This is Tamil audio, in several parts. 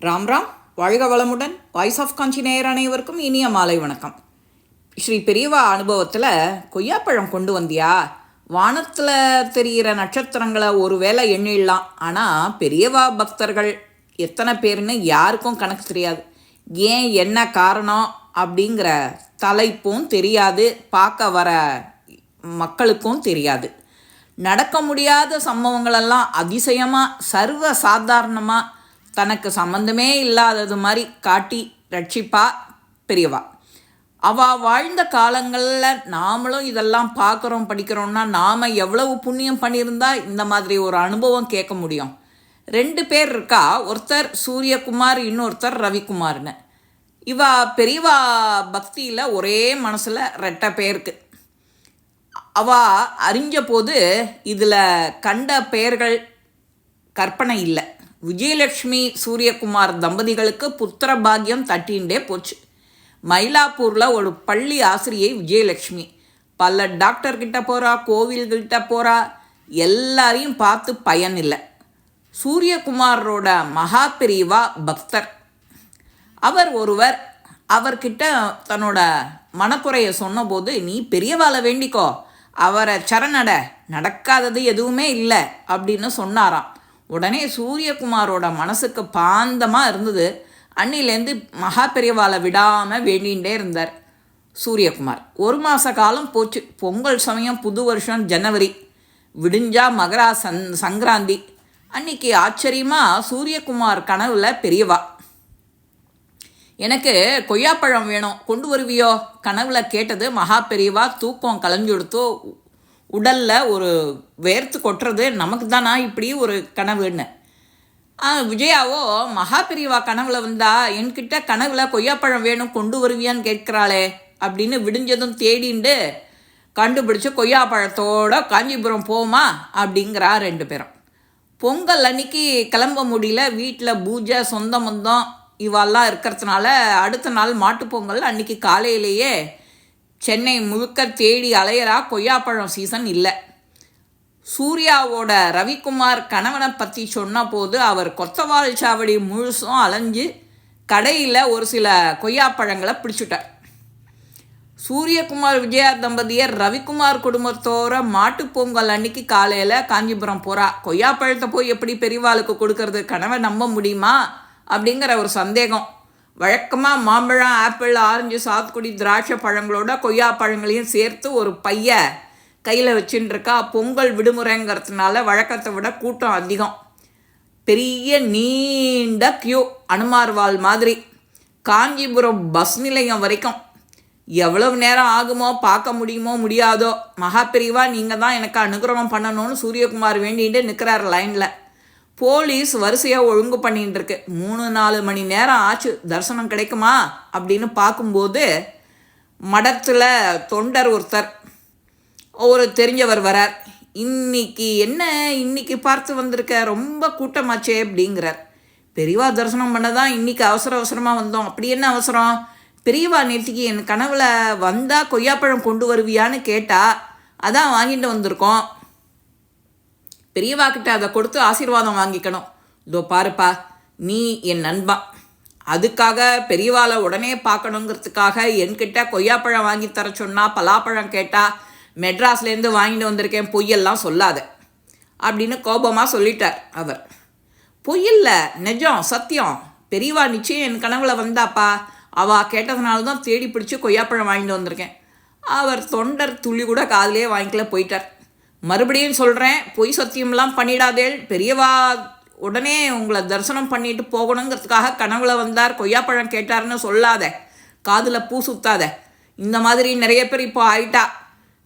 ராம் ராம், வாழ்க வளமுடன். வாய்ஸ் ஆஃப் காஞ்சி நேயர் அனைவருக்கும் இனிய மாலை வணக்கம். ஸ்ரீ பெரியவா அனுபவத்தில் கொய்யாப்பழம் கொண்டு வந்தியா, வானத்தில் தெரிகிற நட்சத்திரங்களை ஒரு வேளை எண்ணிடலாம். ஆனால் பெரியவா பக்தர்கள் எத்தனை பேர்னு யாருக்கும் கணக்கு தெரியாது. ஏன் என்ன காரணம் அப்படிங்கிற தலைப்பும் தெரியாது, பார்க்க வர மக்களுக்கும் தெரியாது. நடக்க முடியாத சம்பவங்களெல்லாம் அதிசயமாக சர்வ சாதாரணமாக தனக்கு சம்பந்தமே இல்லாதது மாதிரி காட்டி ரட்சிப்பா பெரியவா. அவள் வாழ்ந்த காலங்களில் நாமளும் இதெல்லாம் பார்க்குறோம் படிக்கிறோம்னா நாம் எவ்வளவு புண்ணியம் பண்ணியிருந்தா இந்த மாதிரி ஒரு அனுபவம் கேட்க முடியும். 2 பேர் இருக்கா, ஒருத்தர் சூரியகுமார், இன்னொருத்தர் ரவிக்குமார்னு. இவா பெரியவா பக்தியில் ஒரே மனசில் 2 பேருக்கு. அவள் அறிஞ்ச போது இதில் கண்ட பெயர்கள் கற்பனை இல்லை. விஜயலட்சுமி சூரியகுமார் தம்பதிகளுக்கு புத்திர பாக்கியம் தட்டின்ண்டே போச்சு. மயிலாப்பூரில் ஒரு பள்ளி ஆசிரியை விஜயலட்சுமி பல டாக்டர்கிட்ட போகிறா, கோவில்கிட்ட போகிறா, எல்லாரையும் பார்த்து பயன் இல்லை. சூரியகுமாரோட மகா பெரியவா பக்தர். ஒருவர் அவர்கிட்ட தன்னோட மனக்குறையை சொன்னபோது, நீ பெரியவாளை வேண்டிக்கோ, அவரை சரணட, நடக்காதது எதுவுமே இல்லை அப்படின்னு சொன்னாராம். உடனே சூரியகுமாரோட மனசுக்கு பாந்தமாக இருந்தது. அன்னிலேருந்து மகா பெரியவாளை விடாமல் வேண்டிகிட்டே இருந்தார் சூரியகுமார். 1 மாத காலம் போச்சு. பொங்கல் சமயம், புது வருஷம் ஜனவரி, விடிஞ்சா மகரா சங்கராந்தி. அன்னைக்கு ஆச்சரியமாக சூரியகுமார் கனவுல பெரியவா, எனக்கு கொய்யாப்பழம் வேணும், கொண்டு வருவியோ கனவுல கேட்டது. மகா பெரியவா தூக்கம் கலைஞ்சுடுத்தோ, உடலில் ஒரு வேர்த்து கொட்டுறது, நமக்கு தானா இப்படி ஒரு கனவுன்னு. விஜயாவோ மகா பெரியவா கனவுல வந்தா, என்கிட்ட கனவுல கொய்யாப்பழம் வேணும், கொண்டு வருவியான்னு கேட்குறாளே அப்படின்னு விடிஞ்சதும் தேடிண்டு கண்டுபிடிச்சி கொய்யாப்பழத்தோட காஞ்சிபுரம் போமா அப்படிங்கிறா 2 பேரும். பொங்கல் அன்னைக்கு கிளம்ப முடியல. வீட்டில் பூஜை, சொந்த மந்தம் இவெல்லாம் இருக்கிறதுனால அடுத்த நாள் மாட்டுப்பொங்கல் அன்னைக்கு காலையிலேயே சென்னை முழுக்க தேடி அலையிறா. கொய்யாப்பழம் சீசன் இல்லை. சூர்யாவோட ரவிக்குமார் கணவனை பற்றி சொன்ன போது அவர் கொத்தவால் சாவடி முழுசும் அலைஞ்சு கடையில் ஒரு சில கொய்யாப்பழங்களை பிடிச்சிட்டார். சூரியகுமார் விஜயா தம்பதியர் ரவிக்குமார் குடும்பத்தோட மாட்டுப்பொங்கல் அன்னைக்கு காலையில் காஞ்சிபுரம் போகிறா. கொய்யாப்பழத்தை போய் எப்படி பெரியவாளுக்கு கொடுக்கறது, கனவை நம்ப முடியுமா அப்படிங்கிற ஒரு சந்தேகம். வழக்கமாக மாம்பழம், ஆப்பிள், ஆரஞ்சு, சாத்துக்குடி, திராட்சை பழங்களோட கொய்யா பழங்களையும் சேர்த்து ஒரு பைய கையில் வச்சுட்டு இருக்கா. பொங்கல் விடுமுறைங்கிறதுனால வழக்கத்தை விட கூட்டம் அதிகம். பெரிய நீண்ட கியூ, அனுமார்வால் மாதிரி. காஞ்சிபுரம் பஸ் நிலையம் வரைக்கும் எவ்வளவு நேரம் ஆகுமோ, பார்க்க முடியுமோ முடியாதோ. மகா பெரியவா நீங்கள் தான் எனக்கு அனுகிரகம் பண்ணணும்னு சூரியகுமார் வேண்டிட்டு நிற்கிறார் லைனில். போலீஸ் வரிசையாக ஒழுங்கு பண்ணிகிட்டு இருக்கு. 3-4 மணி நேரம் ஆச்சு. தரிசனம் கிடைக்குமா அப்படின்னு பார்க்கும்போது மடத்தில் தொண்டர் ஒருத்தர், ஒரு தெரிஞ்சவர் வரார். இன்னைக்கு பார்த்து வந்திருக்க, ரொம்ப கூட்டமாச்சே அப்படிங்கிறார். பெரியவா தரிசனம் பண்ண தான் இன்னைக்கு அவசரமாக வந்தோம். அப்படி என்ன அவசரம்? பெரியவா நேற்றுக்கு என் கனவுல வந்தால் கொய்யாப்பழம் கொண்டு வருவியான்னு கேட்டா, அதான் வாங்கிட்டு வந்திருக்கோம். பெரியவா கிட்ட அதை கொடுத்து ஆசீர்வாதம் வாங்கிக்கணும். இதோ பாருப்பா, நீ என் நண்பா, அதுக்காக பெரியவாளை உடனே பார்க்கணுங்கிறதுக்காக என்கிட்ட கொய்யாப்பழம் வாங்கி தர சொன்னால், பலாப்பழம் கேட்டால் மெட்ராஸ்லேருந்து வாங்கிட்டு வந்திருக்கேன், பொய்யெல்லாம் சொல்லாத அப்படின்னு கோபமாக சொல்லிட்டார் அவர். பொய்யில்லை, நிஜம், சத்தியம். பெரியவா நிச்சயம் என் கனவுல வந்தாப்பா, அவள் கேட்டதுனால தான் தேடி பிடிச்சி கொய்யாப்பழம் வாங்கிட்டு வந்திருக்கேன். அவர் தொண்டர் துளி கூட காதிலே வாங்கிக்கல, போயிட்டார். மறுபடியும் சொல்கிறேன், பொய் சத்தியம்லாம் பண்ணிடாதேள். பெரியவா உடனே உங்களை தரிசனம் பண்ணிட்டு போகணுங்கிறதுக்காக கனவுல வந்தார், கொய்யாப்பழம் கேட்டார்னு சொல்லாத, காதில் பூ சுத்தாத. இந்த மாதிரி நிறைய பேர் இப்போ ஆயிட்டா.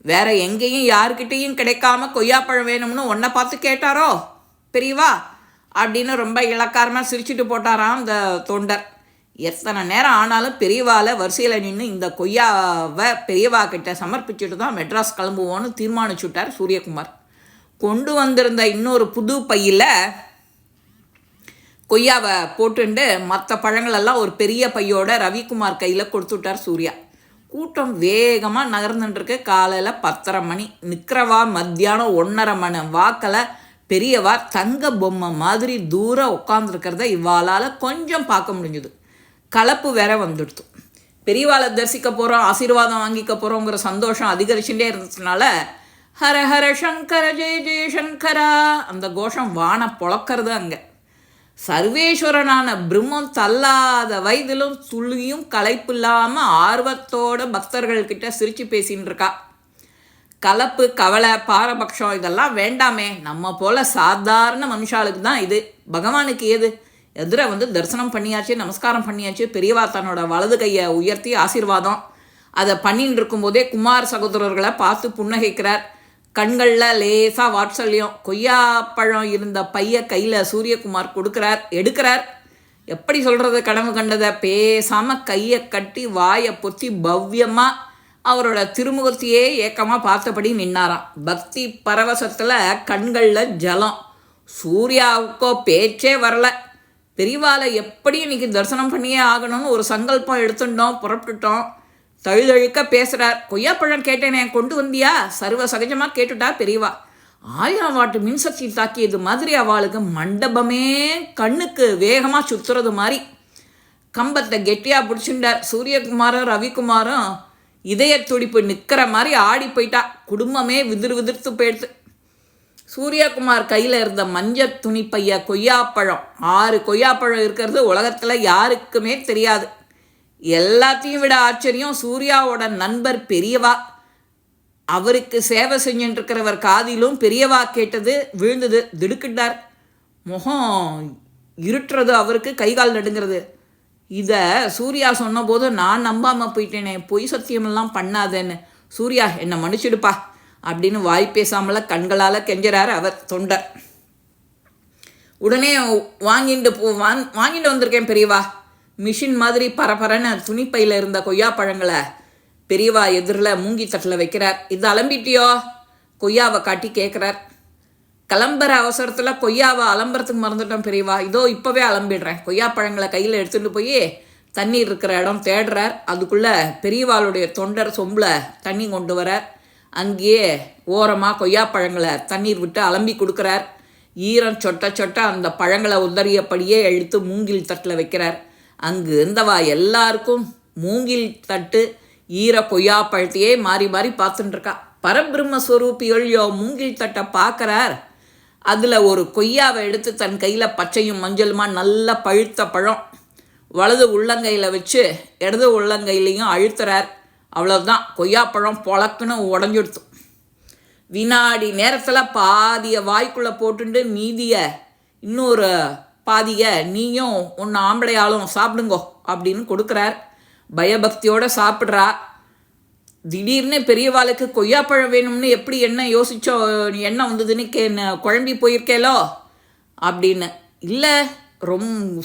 வேற எங்கேயும் யாருக்கிட்டேயும் கிடைக்காம கொய்யாப்பழம் வேணும்னு உன்னை பார்த்து கேட்டாரோ பெரியவா அப்படின்னு ரொம்ப இளக்காரமாக சிரிச்சுட்டு போட்டாராம் அந்த தொண்டர். எத்தனை நேரம் ஆனாலும் பெரியவாளை வரிசையில் நின்று இந்த கொய்யாவை பெரியவா கிட்ட சமர்ப்பிச்சுட்டு தான் மெட்ராஸ் கிளம்புவோன்னு தீர்மானிச்சுட்டார் சூரியகுமார். கொண்டு வந்திருந்த இன்னொரு புது பையில் கொய்யாவை போட்டுண்டு மற்ற பழங்களெல்லாம் ஒரு பெரிய பையோட ரவிக்குமார் கையில் கொடுத்துட்டார் சூர்யா. கூட்டம் வேகமாக நகர்ந்துட்டுருக்கு. காலையில் 10:30 மணி. நிற்கிறவா மத்தியானம் 1:30 மணி வாக்கில் பெரியவா தங்க பொம்மை மாதிரி தூரம் உட்காந்துருக்கிறத இவாளால் கொஞ்சம் பார்க்க முடிஞ்சுது. கலப்பு வேற வந்துடுத்து. பெரியவாளை தரிசிக்க போகிறோம், ஆசீர்வாதம் வாங்கிக்க போகிறோங்கிற சந்தோஷம் அதிகரிச்சுட்டே இருந்ததுனால ஹர ஹர சங்கர ஜெய ஜெய சங்கரா அந்த கோஷம் வான பொழக்கிறது. அங்கே சர்வேஸ்வரனான பிரம்மம் தள்ளாத வயதிலும் துளியும் களைப்பு இல்லாமல் ஆர்வத்தோட பக்தர்கள்கிட்ட சிரித்து பேசின்னு இருக்கா. கலப்பு, கவலை, பாரபட்சம் இதெல்லாம் வேண்டாமே. நம்ம போல் சாதாரண மனுஷாளுக்கு தான் இது. பகவானுக்கு ஏது? எதிர தரிசனம் பண்ணியாச்சு, நமஸ்காரம் பண்ணியாச்சு. பெரியவா தன்னோட வலது கையை உயர்த்தி ஆசீர்வாதம் அதை பண்ணின்னு இருக்கும்போதே குமார் சகோதரர்களை பார்த்து புன்னகைக்கிறார். கண்களில் லேசாக வாட்சல்யம். கொய்யாப்பழம் இருந்த பைய கையில் சூரியகுமார் கொடுக்குறார், எடுக்கிறார். எப்படி சொல்கிறது, கனவு கண்டதை பேசாமல் கையை கட்டி வாயை பொத்தி பவ்யமாக அவரோட திருமுகத்தையே ஏக்கமாக பார்த்தபடி நின்னாராம். பக்தி பரவசத்தில் கண்களில் ஜலம். சூர்யாவுக்கோ பேச்சே வரல. பெரியவாளை எப்படி இன்னைக்கு தரிசனம் பண்ணியே ஆகணும்னு ஒரு சங்கல்பம் எடுத்துட்டோம், புறப்பட்டுட்டோம். தழுதழுக்க பேசுகிறார். கொய்யாப்பழம் கேட்டேனே, கொண்டு வந்தியா? சர்வ சகஜமாக கேட்டுட்டா பெரியவா. 1000 வாட்டு மின்சக்தி தாக்கியது மாதிரி அவளுக்கு மண்டபமே கண்ணுக்கு வேகமாக சுற்றுறது மாதிரி. கம்பத்தை கெட்டியாக பிடிச்சிட்டார். சூரியகுமாரும் ரவிக்குமாரும் இதய துடிப்பு நிற்கிற மாதிரி ஆடி போயிட்டா. குடும்பமே விதிர்த்து போயிடுது. சூரியகுமார் கையில் இருந்த மஞ்சள் துணி பைய கொய்யாப்பழம், 6 கொய்யாப்பழம் இருக்கிறது உலகத்தில் யாருக்குமே தெரியாது. எல்லாத்தையும் விட ஆச்சரியம் சூர்யாவோட நண்பர் பெரியவா. அவருக்கு சேவை செஞ்சுட்டுருக்கிறவர் காதிலும் பெரியவா கேட்டது விழுந்தது. திடுக்கிட்டார். முகம் இருட்டுறது, அவருக்கு கைகால் நடுங்கிறது. இதை சூர்யா சொன்னபோது நான் நம்பாமல் போயிட்டேனே, பொய் சத்தியமெல்லாம் பண்ணாதேன்னு. சூர்யா என்னை மன்னிச்சிடுப்பா அப்படின்னு வாய் பேசாமல கண்களால் கெஞ்சுறார் அவர் தொண்டர். உடனே வாங்கிட்டு வந்திருக்கேன் பெரியவா. மிஷின் மாதிரி பரபரன்னு துணிப்பையில் இருந்த கொய்யாப்பழங்களை பெரியவா எதிரில் மூங்கி தட்டில் வைக்கிறார். இது அலம்பிட்டியோ? கொய்யாவை காட்டி கேட்குறார். கிளம்புற அவசரத்தில் கொய்யாவை அலம்புறதுக்கு மறந்துட்டோம் பெரியவா. இதோ இப்போவே அலம்பிடுறேன். கொய்யாப்பழங்களை கையில் எடுத்துகிட்டு போய் தண்ணீர் இருக்கிற இடம் தேடுறார். அதுக்குள்ளே பெரியவாளுடைய தொண்டர் சொம்பில் தண்ணி கொண்டு வரார். அங்கேயே ஓரமாக கொய்யாப்பழங்களை தண்ணீர் விட்டு அலம்பி கொடுக்குறார். ஈரம் சொட்ட சொட்ட அந்த பழங்களை உதறியபடியே எழுத்து மூங்கில் தட்டில் வைக்கிறார். அங்கு இருந்தவா எல்லாருக்கும் மூங்கில் தட்டு ஈர கொய்யாப்பழத்தையே மாறி மாறி பார்த்துட்டுருக்கா. பரபிரம்மஸ்வரூபி ஒழியோ மூங்கில் தட்டை பார்க்குறார். அதில் ஒரு கொய்யாவை எடுத்து தன் கையில் பச்சையும் மஞ்சளுமா நல்ல பழுத்த பழம் வலது உள்ளங்கையில் வச்சு இடது உள்ளங்கையிலையும் அழுத்துறார். அவ்வளோதான், கொய்யாப்பழம் பொழக்குன்னு உடஞ்சுடுத்து. வினாடி நேரத்தில் பாதியை வாய்க்குள்ளே போட்டுட்டு மீதியை இன்னொரு பாதியை நீயும் ஒன்று ஆம்பளையாலும் சாப்பிடுங்கோ அப்படின்னு கொடுக்குறார். பயபக்தியோடு சாப்பிட்றா. திடீர்னு பெரியவாளுக்கு கொய்யாப்பழம் வேணும்னு எப்படி என்ன யோசிச்சோ, என்ன வந்ததுன்னு குழம்பி போயிருக்கேலோ அப்படின்னு. இல்லை,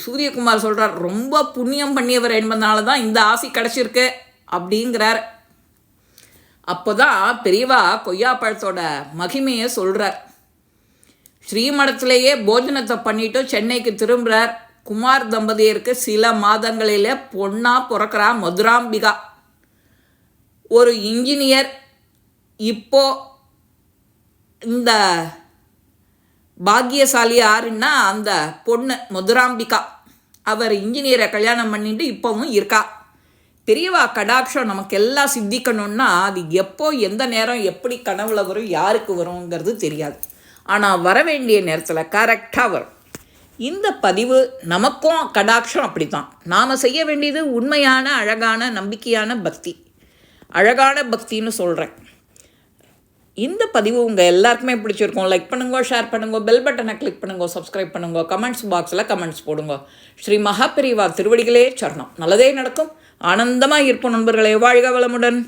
சூரியகுமார் சொல்கிறார், ரொம்ப புண்ணியம் பண்ணியவர் என்பதனால தான் இந்த ஆசை கிடச்சிருக்கு அப்படிங்கிறார். அப்போ தான் பெரியவா கொய்யாப்பழத்தோட மகிமையை சொல்கிறார். ஸ்ரீமடத்திலேயே போஜனத்தை பண்ணிட்டு சென்னைக்கு திரும்புகிறார். குமார் தம்பதியருக்கு சில மாதங்களிலே பொண்ணாக பிறக்கிறா மதுராம்பிகா. ஒரு இன்ஜினியர். இப்போ இந்த பாக்கியசாலி யாருன்னா அந்த பொண்ணு மதுராம்பிகா. அவர் இன்ஜினியரை கல்யாணம் பண்ணிட்டு இப்போவும் இருக்கா. பெரியவா கடாட்சம் நமக்கு எல்லாம் சித்திக்கணும்னா அது எப்போ எந்த நேரம் எப்படி கனவுல வரும், யாருக்கு வருங்கிறது தெரியாது. ஆனால் வர வேண்டிய நேரத்தில் கரெக்டாக வரும். இந்த பதிவு நமக்கும் கடாட்சம் அப்படி தான். நாம் செய்ய வேண்டியது உண்மையான அழகான நம்பிக்கையான பக்தி. அழகான பக்தின்னு சொல்கிறேன். இந்த பதிவு உங்கள் எல்லாருக்குமே பிடிச்சிருக்கும். லைக் பண்ணுங்க, ஷேர் பண்ணுங்க, பெல் பட்டனை கிளிக் பண்ணுங்க, சப்ஸ்கிரைப் பண்ணுங்க, கமெண்ட்ஸ் பாக்ஸில் கமெண்ட்ஸ் போடுங்க. ஸ்ரீ மகாபெரிவா திருவடிகளே சரணம். நல்லதே நடக்கும். ஆனந்தமாக இருப்போம் நண்பர்களே. வாழ்க வளமுடன்.